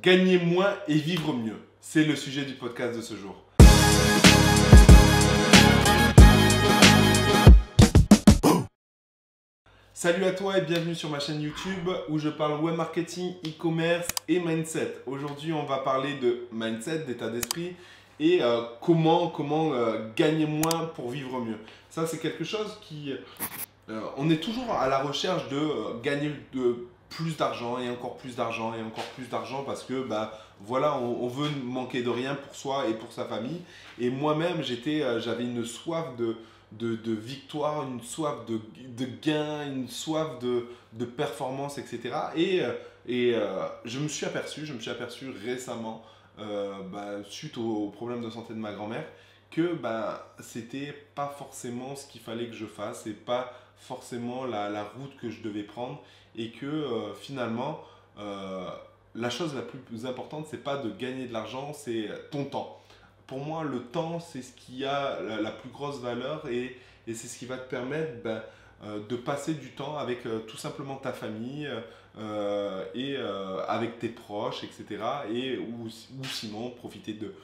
Gagner moins et vivre mieux. C'est le sujet du podcast de ce jour. Salut à toi et bienvenue sur ma chaîne YouTube où je parle web marketing, e-commerce et mindset. Aujourd'hui, on va parler de mindset, d'état d'esprit et comment gagner moins pour vivre mieux. Ça, c'est quelque chose qui... on est toujours à la recherche de gagner plus d'argent et encore plus d'argent et encore plus d'argent parce que voilà, on veut manquer de rien pour soi et pour sa famille. Et moi-même, j'avais une soif de victoire, une soif de gain, une soif de performance, etc. Et je me suis aperçu récemment, suite au problème de santé de ma grand-mère, que c'était pas forcément ce qu'il fallait que je fasse et pas forcément la route que je devais prendre et que finalement la chose la plus importante c'est pas de gagner de l'argent, c'est ton temps. Pour moi le temps c'est ce qui a la plus grosse valeur et c'est ce qui va te permettre de passer du temps avec tout simplement ta famille et avec tes proches, etc. Ou sinon profiter de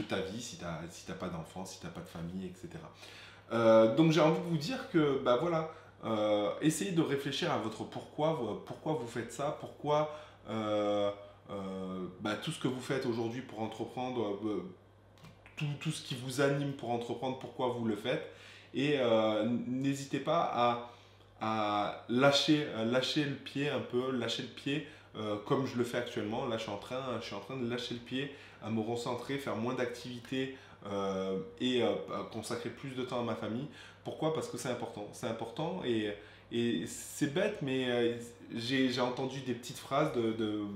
ta vie si tu n'as pas d'enfants, si tu n'as pas de famille, etc. Donc j'ai envie de vous dire que voilà, essayez de réfléchir à votre pourquoi vous faites ça, pourquoi tout ce que vous faites aujourd'hui pour entreprendre, tout ce qui vous anime pour entreprendre, pourquoi vous le faites. Et n'hésitez pas à lâcher le pied un peu, comme je le fais actuellement. Là, je suis en train de lâcher le pied, à me recentrer, faire moins d'activités et consacrer plus de temps à ma famille. Pourquoi? Parce que c'est important. C'est important et c'est bête, mais j'ai entendu des petites phrases,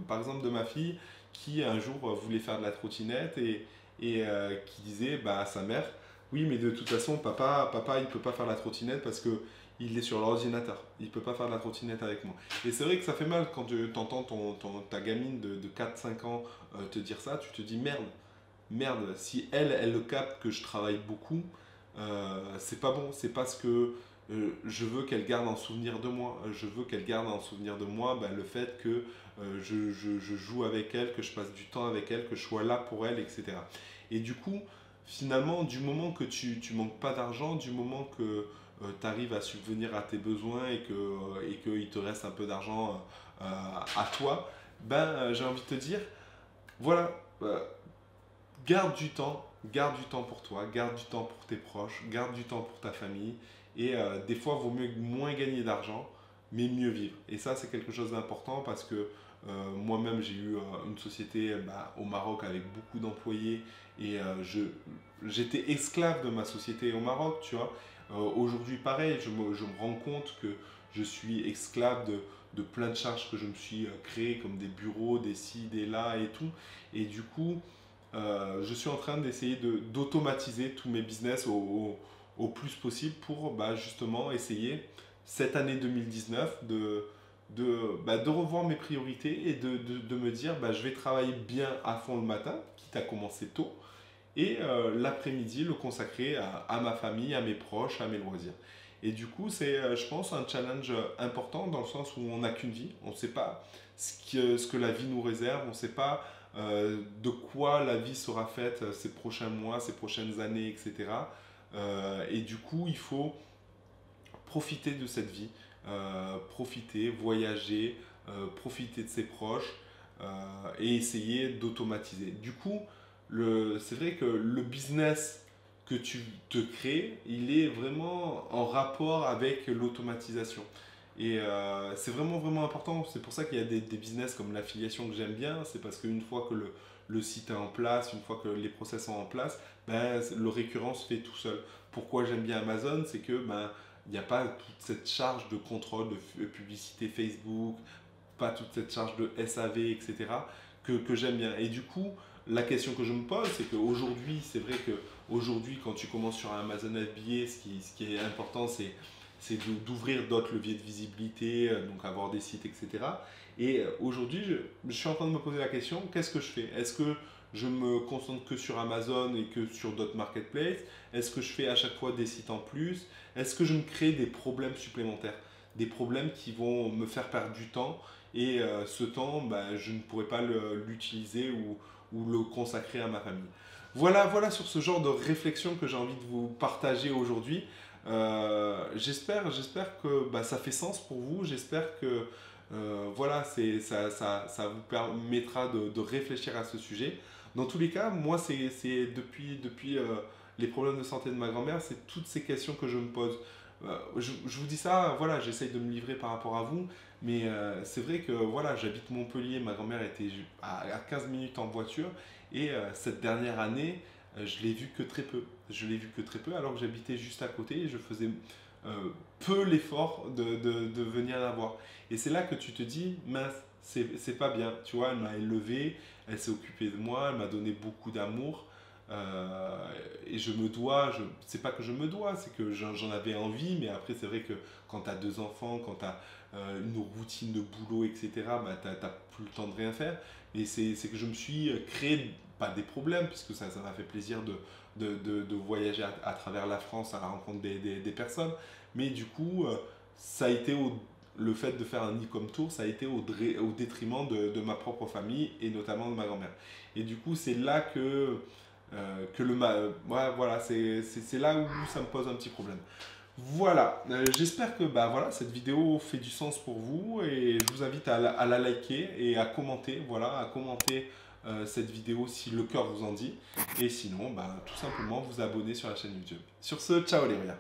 par exemple, de ma fille qui un jour voulait faire de la trottinette et qui disait à sa mère: oui, mais de toute façon, papa, il ne peut pas faire la trottinette parce qu'il est sur l'ordinateur. Il ne peut pas faire de la trottinette avec moi. Et c'est vrai que ça fait mal quand tu entends ta gamine de 4-5 ans te dire ça. Tu te dis merde, si elle le capte que je travaille beaucoup, c'est pas bon. C'est parce que je veux qu'elle garde en souvenir de moi. Je veux qu'elle garde en souvenir de moi le fait que je joue avec elle, que je passe du temps avec elle, que je sois là pour elle, etc. Et du coup, finalement, du moment que tu manques pas d'argent, du moment que tu arrives à subvenir à tes besoins et qu'il te reste un peu d'argent à toi, j'ai envie de te dire, voilà, garde du temps pour toi, garde du temps pour tes proches, garde du temps pour ta famille. Et des fois, il vaut mieux moins gagner d'argent, mais mieux vivre. Et ça, c'est quelque chose d'important parce que moi-même, j'ai eu une société au Maroc avec beaucoup d'employés et j'étais esclave de ma société au Maroc, tu vois. Aujourd'hui, pareil, je me rends compte que je suis esclave de plein de charges que je me suis créées, comme des bureaux, des ci, des là et tout. Et du coup, je suis en train d'essayer d'automatiser tous mes business au plus possible pour justement essayer cette année 2019 de revoir mes priorités et de me dire je vais travailler bien à fond le matin, quitte à commencer tôt, et l'après-midi le consacrer à ma famille, à mes proches, à mes loisirs. Et du coup, c'est, je pense, un challenge important dans le sens où on n'a qu'une vie, on ne sait pas ce que la vie nous réserve, on ne sait pas de quoi la vie sera faite ces prochains mois, ces prochaines années, etc. Et du coup, il faut profiter de cette vie, profiter, voyager, profiter de ses proches et essayer d'automatiser. Du coup, c'est vrai que le business que tu te crées, il est vraiment en rapport avec l'automatisation. Et c'est vraiment important. C'est pour ça qu'il y a des business comme l'affiliation que j'aime bien. C'est parce qu'une fois que le site est en place, une fois que les process sont en place, le récurrent se fait tout seul. Pourquoi j'aime bien Amazon? C'est que il n'y a pas toute cette charge de contrôle de publicité Facebook, pas toute cette charge de SAV, etc. que j'aime bien. Et du coup, la question que je me pose, c'est qu'aujourd'hui, c'est vrai qu'aujourd'hui, quand tu commences sur Amazon FBA, ce qui est important, c'est d'ouvrir d'autres leviers de visibilité, donc avoir des sites, etc. Et aujourd'hui, je suis en train de me poser la question, qu'est-ce que je fais? Est-ce que je me concentre que sur Amazon et que sur d'autres marketplaces? Est-ce que je fais à chaque fois des sites en plus? Est-ce que je me crée des problèmes supplémentaires? Des problèmes qui vont me faire perdre du temps et ce temps, bah, je ne pourrais pas l'utiliser ou le consacrer à ma famille. Voilà sur ce genre de réflexion que j'ai envie de vous partager aujourd'hui. J'espère que bah, ça fait sens pour vous. J'espère que voilà, ça vous permettra de réfléchir à ce sujet. Dans tous les cas, moi, c'est depuis les problèmes de santé de ma grand-mère, c'est toutes ces questions que je me pose. Je vous dis ça, voilà, j'essaye de me livrer par rapport à vous, mais c'est vrai que voilà, j'habite Montpellier, ma grand-mère était à 15 minutes en voiture, et cette dernière année, je l'ai vue que très peu. Je l'ai vue que très peu, alors que j'habitais juste à côté, et je faisais euh, peu l'effort de venir la voir. Et c'est là que tu te dis, mince, c'est pas bien. Tu vois, elle m'a élevé, elle s'est occupée de moi, elle m'a donné beaucoup d'amour. Et je me dois, c'est pas que je me dois, c'est que j'en avais envie, mais après, c'est vrai que quand tu as deux enfants, quand tu as une routine de boulot, etc., bah, tu n'as plus le temps de rien faire. Mais c'est que je me suis créé, pas des problèmes, puisque ça m'a fait plaisir de voyager à travers la France à la rencontre des personnes. Mais du coup, ça a été le fait de faire un e-com tour, ça a été au détriment de ma propre famille et notamment de ma grand-mère. Et du coup, c'est là ouais, voilà, c'est là où ça me pose un petit problème. Voilà, j'espère que bah, voilà, cette vidéo fait du sens pour vous et je vous invite à la liker et à commenter, voilà, à commenter cette vidéo si le cœur vous en dit. Et sinon, bah, tout simplement vous abonner sur la chaîne YouTube. Sur ce, ciao les gars.